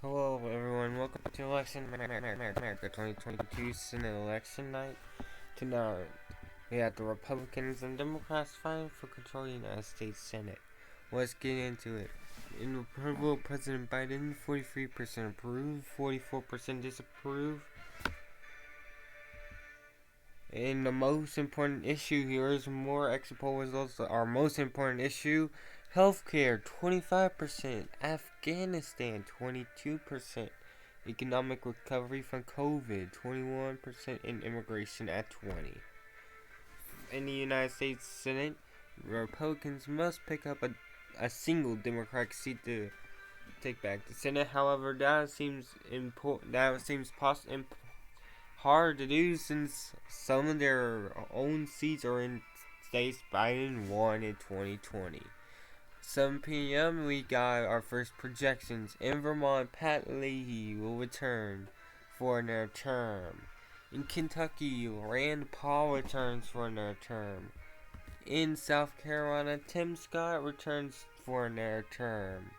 Hello everyone, welcome to Election America 2022 Senate Election Night. Tonight, we have the Republicans and Democrats fighting for control of the United States Senate. Let's get into it. In approval, President Biden, 43% approve, 44% disapprove. And the most important issue here is more exit poll results. Our most important issue, healthcare, 25%, Afghanistan, 22%, economic recovery from COVID, 21%, and immigration at 20%. In the United States Senate, Republicans must pick up a single Democratic seat to take back the Senate. However, that seems hard to do since some of their own seats are in states Biden won in 2020. 7 p.m. we got our first projections. In Vermont, Pat Leahy will return for another term. In Kentucky, Rand Paul returns for another term. In South Carolina, Tim Scott returns for another term.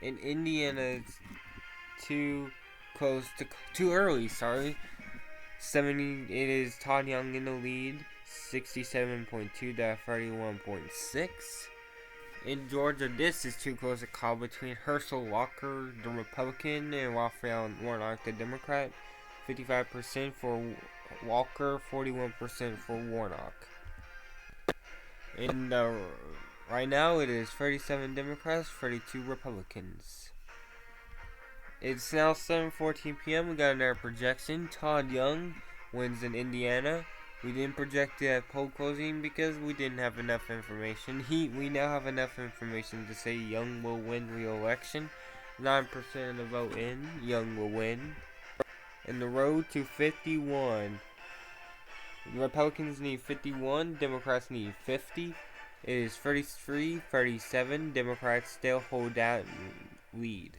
In Indiana, it's too early. 70. It is Todd Young in the lead, 67.2 to 31.6. In Georgia, this is too close a call between Herschel Walker, the Republican, and Raphael Warnock, the Democrat. 55% for Walker, 41% for Warnock. Right now, it is 37 Democrats, 32 Republicans. It's now 7:14 p.m. We got another projection. Todd Young wins in Indiana. We didn't project it at poll closing because we didn't have enough information. We now have enough information to say Young will win re-election. 9% of the vote in, Young will win. In the road to 51, the Republicans need 51, Democrats need 50. It is 33-37. Democrats still hold that lead.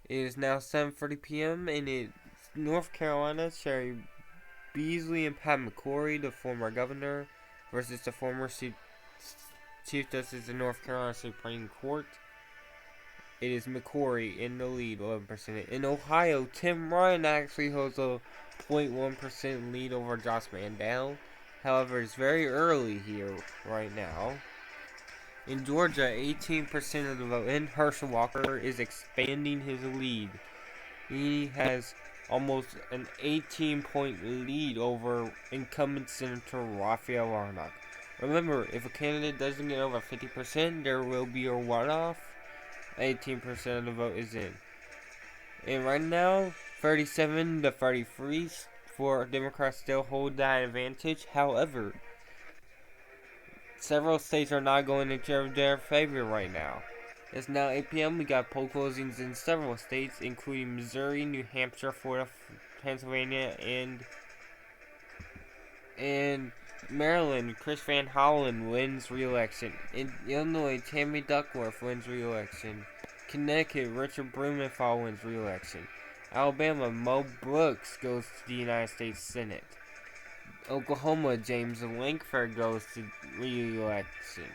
It is now 7:40 p.m. and it's North Carolina. Sherry Beasley and Pat McCrory, the former governor, versus the former Chief Justice of North Carolina Supreme Court. It is McCrory in the lead, 11%. In Ohio, Tim Ryan actually holds a 0.1% lead over Josh Mandel. However, it's very early here right now. In Georgia, 18% of the vote in. Herschel Walker is expanding his lead. He has almost an 18-point lead over incumbent Senator Raphael Warnock. Remember, if a candidate doesn't get over 50%, there will be a runoff. 18% of the vote is in. And right now, 37 to 33 for Democrats still hold that advantage. However, several states are not going into their favor right now. It's now 8 p.m. We got poll closings in several states, including Missouri, New Hampshire, Florida, Pennsylvania, and Maryland. Chris Van Hollen wins re-election. In Illinois, Tammy Duckworth wins re-election. Connecticut, Richard Blumenthal wins re-election. Alabama, Mo Brooks goes to the United States Senate. Oklahoma, James Lankford goes to re-election.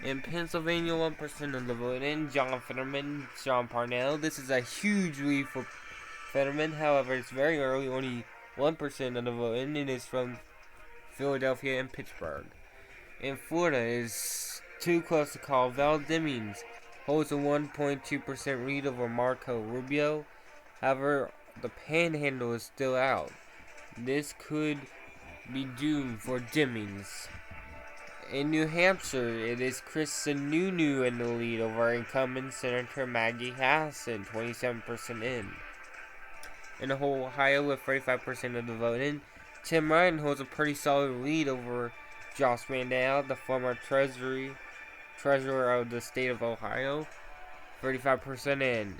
In Pennsylvania, 1% of the vote in. John Fetterman, Sean Parnell. This is a huge lead for Fetterman. However, it's very early. Only 1% of the vote in. It is from Philadelphia and Pittsburgh. In Florida, it is too close to call. Val Demings holds a 1.2% lead over Marco Rubio. However, the panhandle is still out. This could be doomed for Demings. In New Hampshire, it is Chris SUNUNU in the lead over incumbent Senator Maggie Hassan, 27% in. In Ohio, with 35% of the vote in, Tim Ryan holds a pretty solid lead over Josh Mandel, the former treasurer of the state of Ohio, 35% in.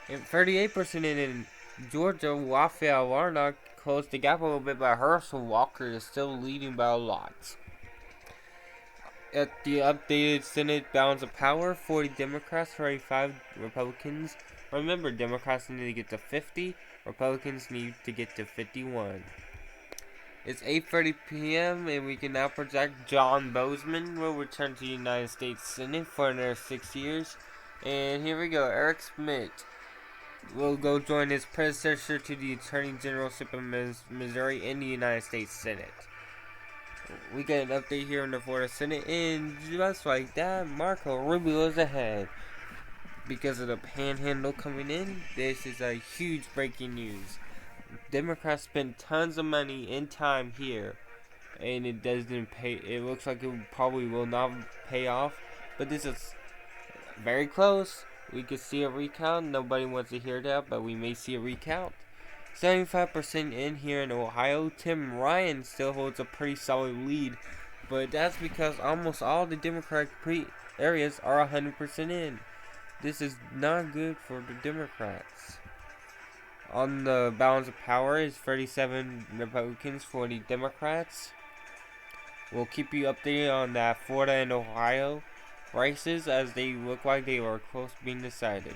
And 38% in Georgia, Raphael Warnock closed the gap a little bit, but Herschel Walker is still leading by a lot. At the updated Senate balance of power, 40 Democrats, 35 Republicans. Remember, Democrats need to get to 50, Republicans need to get to 51. It's 8:30 p.m. and we can now project John Boozman will return to the United States Senate for another 6 years. And here we go. Eric Schmidt will go join his predecessor to the Attorney Generalship of Missouri in the United States Senate. We get an update here in the Florida Senate, and just like that, Marco Rubio is ahead. Because of the panhandle coming in, this is a huge breaking news. Democrats spent tons of money and time here, and it doesn't pay. It looks like it probably will not pay off, but this is very close. We could see a recount. Nobody wants to hear that, but we may see a recount. 75% in here in Ohio. Tim Ryan still holds a pretty solid lead, but that's because almost all the Democratic areas are 100% in. This is not good for the Democrats. On the balance of power is 37 Republicans, 40 Democrats. We'll keep you updated on that Florida and Ohio races as they look like they are close to being decided.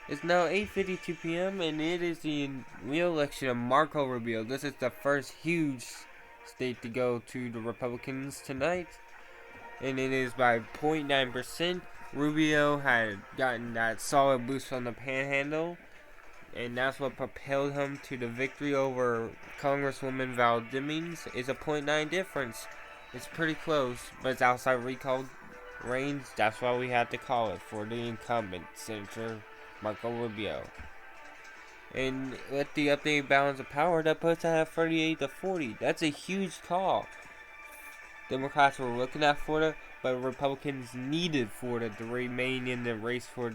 It's now 8:52 p.m. and it is the re-election of Marco Rubio. This is the first huge state to go to the Republicans tonight, and it is by 0.9%. Rubio had gotten that solid boost on the panhandle, and that's what propelled him to the victory over Congresswoman Val Demings. It's a 0.9 difference. It's pretty close, but it's outside recall range. That's why we had to call it for the incumbent, Senator Marco Rubio. And with the updated balance of power, that puts it at 38-40. That's a huge call. Democrats were looking at Florida, but Republicans needed Florida to remain in the race for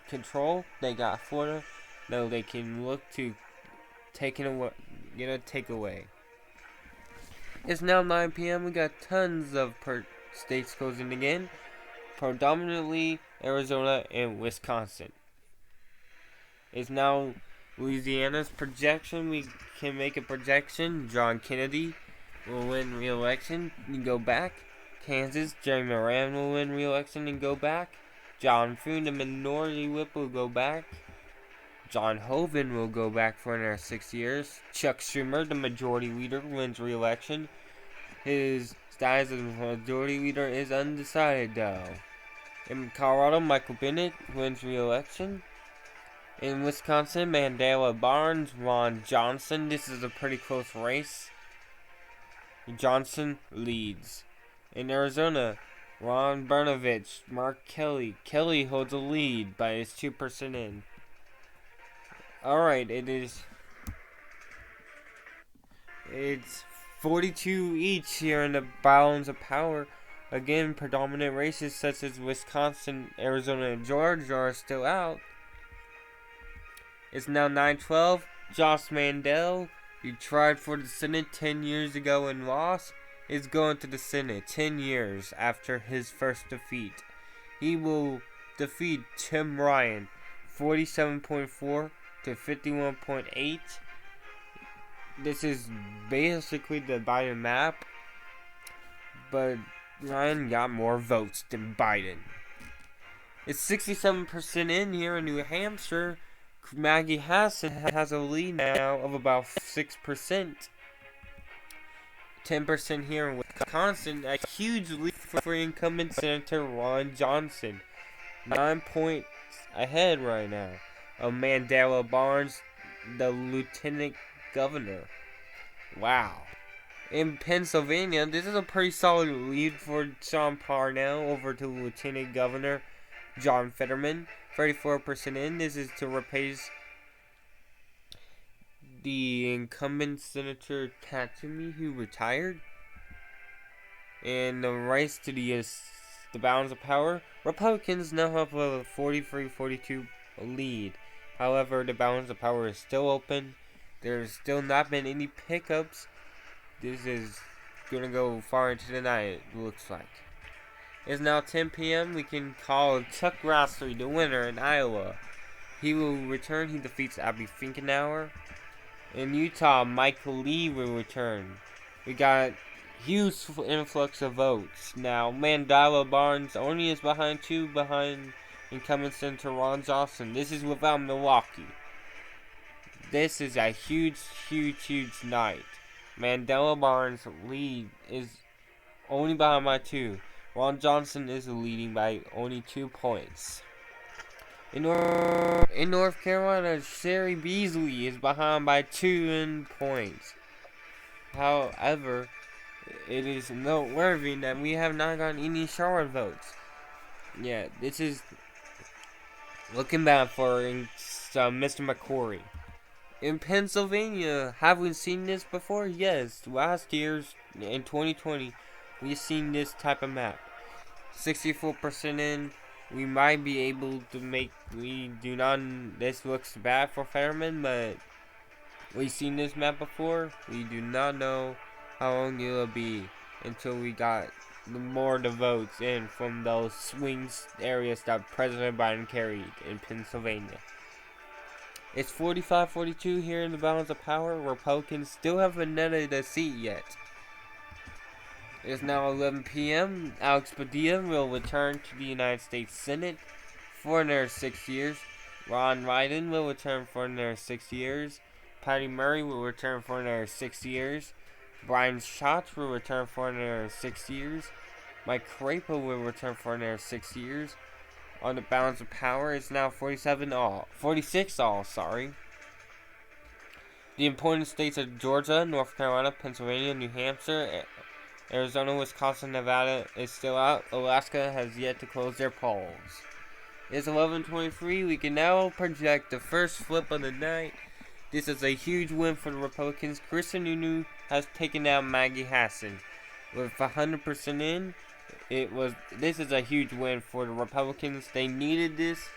control. They got Florida. Now they can look to get a takeaway. It's now 9 p.m. We got tons of states closing again, predominantly Arizona and Wisconsin. It's now Louisiana's projection. We can make a projection. John Kennedy will win re-election and go back. Kansas, Jerry Moran will win re-election and go back. John Thune, the minority whip, will go back. John Hoeven will go back for another 6 years. Chuck Schumer, the majority leader, wins re-election. His status as majority leader is undecided, though. In Colorado, Michael Bennett wins re-election. In Wisconsin, Mandela Barnes, Ron Johnson. This is a pretty close race. Johnson leads. In Arizona, Ron Brnovich, Mark Kelly. Kelly holds a lead, but is 2% in. Alright, it's 42 each here in the balance of power. Again, predominant races such as Wisconsin, Arizona, and Georgia are still out. It's now 9:12. Josh Mandel, who tried for the Senate 10 years ago and lost, is going to the Senate 10 years after his first defeat. He will defeat Tim Ryan 47.4 to 51.8. This is basically the Biden map, but Ryan got more votes than Biden. It's 67% in here in New Hampshire. Maggie Hassan has a lead now of about 6%. 10% here in Wisconsin. A huge lead for incumbent Senator Ron Johnson. 9 points ahead right now of Mandela Barnes, the lieutenant governor. Wow. In Pennsylvania, this is a pretty solid lead for Sean Parnell over to lieutenant governor John Fetterman. 34% in. This is to replace the incumbent Senator TAMMY, who retired. And the race to the balance of power, Republicans now have a 43-42 lead. However, the balance of power is still open. There's still not been any pickups. This is going to go far into the night, it looks like. It's now 10 p.m. We can call Chuck Grassley the winner in Iowa. He will return. He defeats Abby Finkenauer. In Utah, Michael Lee will return. We got huge influx of votes. Now, Mandela Barnes only is behind incumbent Senator Ron Johnson. This is without Milwaukee. This is a huge night. Mandela Barnes' lead is only behind by 2. Ron Johnson is leading by only 2 points. In North Carolina, Sherry Beasley is behind by 2 points. However, it is noteworthy that we have not gotten any Charlotte votes. Yeah, this is looking bad for Mr. McCrory. In Pennsylvania, have we seen this before? Yes, last year's, in 2020, we've seen this type of map. 64% in, we might be able to make, this looks bad for Fetterman, but we've seen this map before. We do not know how long it'll be until we got more of the votes in from those swing areas that President Biden carried in Pennsylvania. It's 45-42 here in the balance of power. Republicans still haven't netted a seat yet. It's now 11 p.m. Alex Padilla will return to the United States Senate for another 6 years. Ron Wyden will return for another 6 years. Patty Murray will return for another 6 years. Brian SCHATZ will return for another 6 years. Mike Crapo will return for another 6 years. On the balance of power, it's now 46 all, sorry. The important states of Georgia, North Carolina, Pennsylvania, New Hampshire, Arizona, Wisconsin, Nevada is still out. Alaska has yet to close their polls. It's 11:23. We can now project the first flip of the night. This is a huge win for the Republicans. SUNUNU has taken down Maggie Hassan. With 100% in, this is a huge win for the Republicans. They needed this.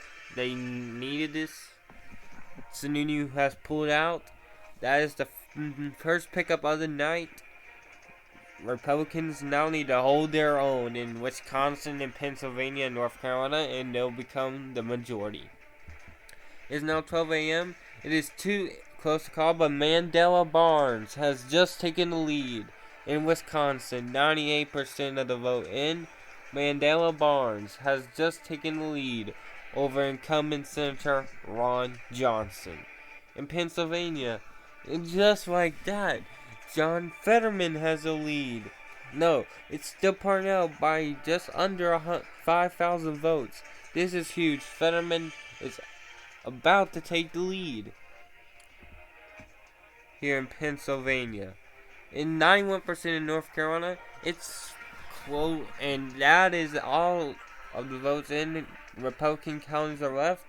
SUNUNU has pulled out. That is the first pickup of the night. Republicans now need to hold their own in Wisconsin and Pennsylvania and North Carolina, and they'll become the majority. It's now 12 a.m. It is too close to call, but Mandela Barnes has just taken the lead in Wisconsin. 98% of the vote in. Mandela Barnes has just taken the lead over incumbent Senator Ron Johnson. In Pennsylvania, and just like that, John Fetterman has a lead. No, it's still Parnell by just under 5,000 votes. This is huge. Fetterman is about to take the lead here in Pennsylvania. In 91% in North Carolina, it's close, and that is all of the votes in. Republican counties are left.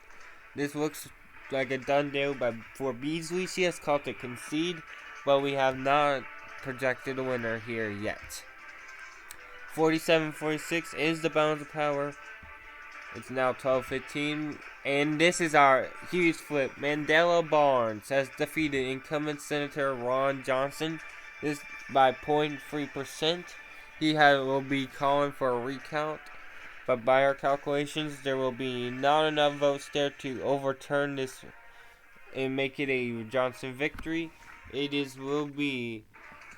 This looks like a done deal for Beasley. She has called to concede, but we have not projected a winner here yet. 47-46 is the balance of power. It's now 12:15, and this is our huge flip. Mandela Barnes has defeated incumbent Senator Ron Johnson. This by 0.3%. He will be calling for a recount, but by our calculations, there will be not enough votes there to overturn this and make it a Johnson victory. Will be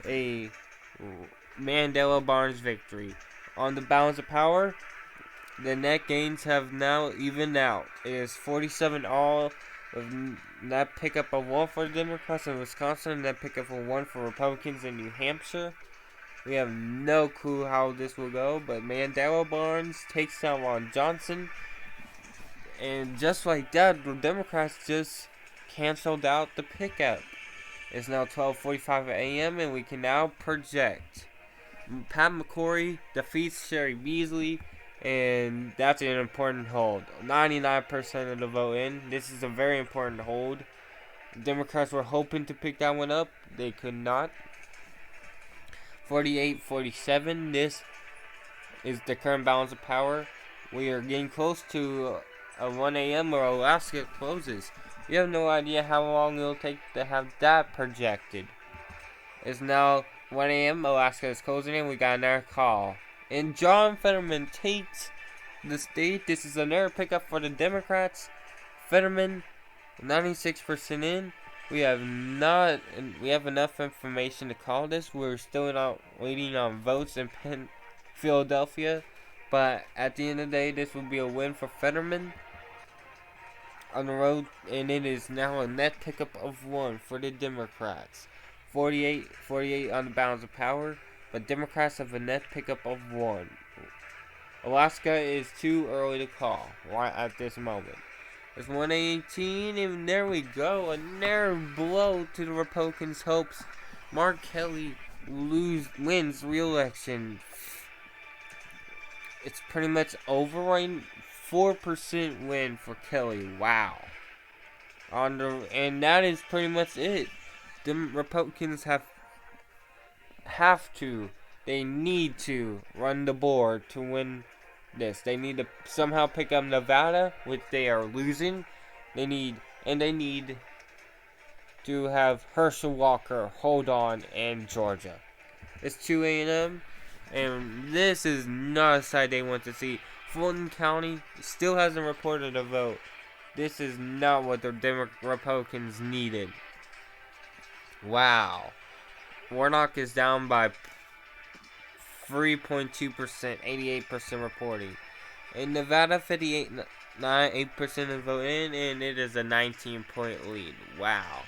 a Mandela Barnes victory. On the balance of power, the net gains have now evened out. It is 47 all, with net pickup of 1 for the Democrats in Wisconsin, and net pickup of 1 for Republicans in New Hampshire. We have no clue how this will go, but Mandela Barnes takes down Ron Johnson. And just like that, the Democrats just canceled out the pickup. It's now 12:45 a.m. and we can now project. Pat McCrory defeats Sherry Beasley, and that's an important hold. 99% of the vote in. This is a very important hold. The Democrats were hoping to pick that one up. They could not. 48-47. This is the current balance of power. We are getting close to 1 a.m. where Alaska closes. You have no idea how long it'll take to have that projected. It's now 1 a.m. Alaska is closing and we got another call. And John Fetterman takes the state. This is another pickup for the Democrats. Fetterman, 96% in. We have enough information to call this. We're still not waiting on votes in Philadelphia. But at the end of the day, this will be a win for Fetterman on the road, and it is now a net pickup of 1 for the Democrats. 48 on the balance of power, but Democrats have a net pickup of 1. Alaska is too early to call right at this moment. It's 118, and there we go. A narrow blow to the Republicans' hopes. Mark Kelly wins re-election. It's pretty much over right. 4% win for Kelly. Wow. And that is pretty much it. The Republicans they need to run the board to win this. They need to somehow pick up Nevada, which they are losing. They need to have Herschel Walker hold on in Georgia. It's 2 a.m. and this is not a side they want to see. Fulton County still hasn't reported a vote. This is not what the Republicans needed. Wow. Warnock is down by 3.2%, 88% reporting. In Nevada, 8% of vote in, and it is a 19-point lead. Wow.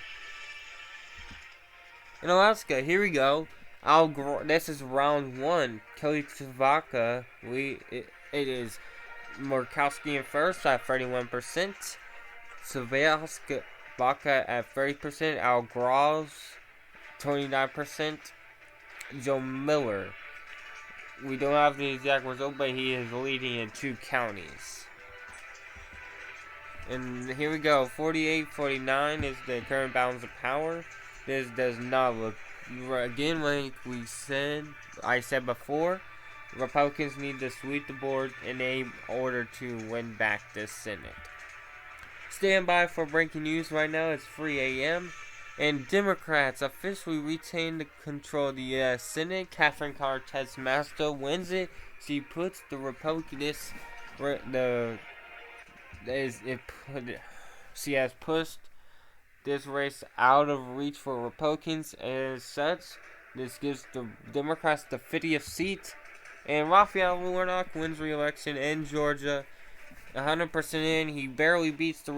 In Alaska, here we go. This is round 1. Kelly Tshibaka. It is Murkowski in first at 31%. Tshibaka at 30%. Al Gross 29%. Joe Miller. We don't have the exact result, but he is leading in 2 counties. And here we go. 48-49 is the current balance of power. This does not look, again, like I said before, Republicans need to sweep the board in order to win back this Senate. Stand by for breaking news right now. It's 3 a.m. And Democrats officially retain the control of the U.S. Senate. Catherine CORTEZ-MASTO wins it. She puts the Republicans, she has pushed this race out of reach for Republicans, and as such, this gives the Democrats the 50th seat. And Raphael Warnock wins re-election in Georgia, 100% in. He barely beats the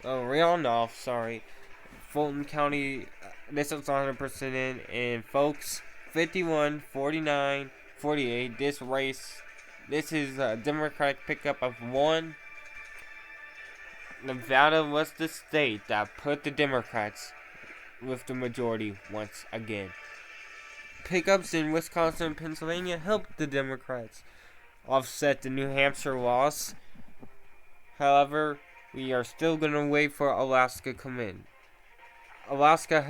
runoff, sorry. Fulton County, this is 100% in. And folks, 51, 49, 48. This race, this is a Democratic pickup of 1. Nevada was the state that put the Democrats with the majority once again. Pickups in Wisconsin and Pennsylvania helped the Democrats offset the New Hampshire loss. However, we are still going to wait for Alaska to come in. Alaska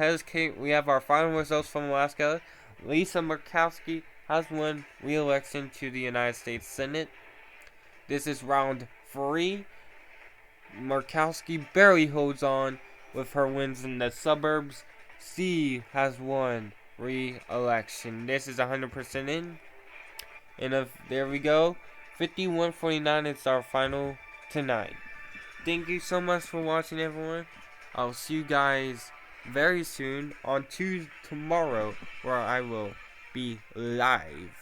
we have our final results from Alaska. Lisa Murkowski has won re-election to the United States Senate. This is round 3. Murkowski barely holds on with her wins in the suburbs. C has won re-election. This is 100% in. And there we go. 51-49 is our final tonight. Thank you so much for watching, everyone. I'll see you guys very soon on tomorrow, where I will be live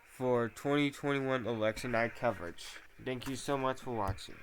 for 2021 election night coverage. Thank you so much for watching.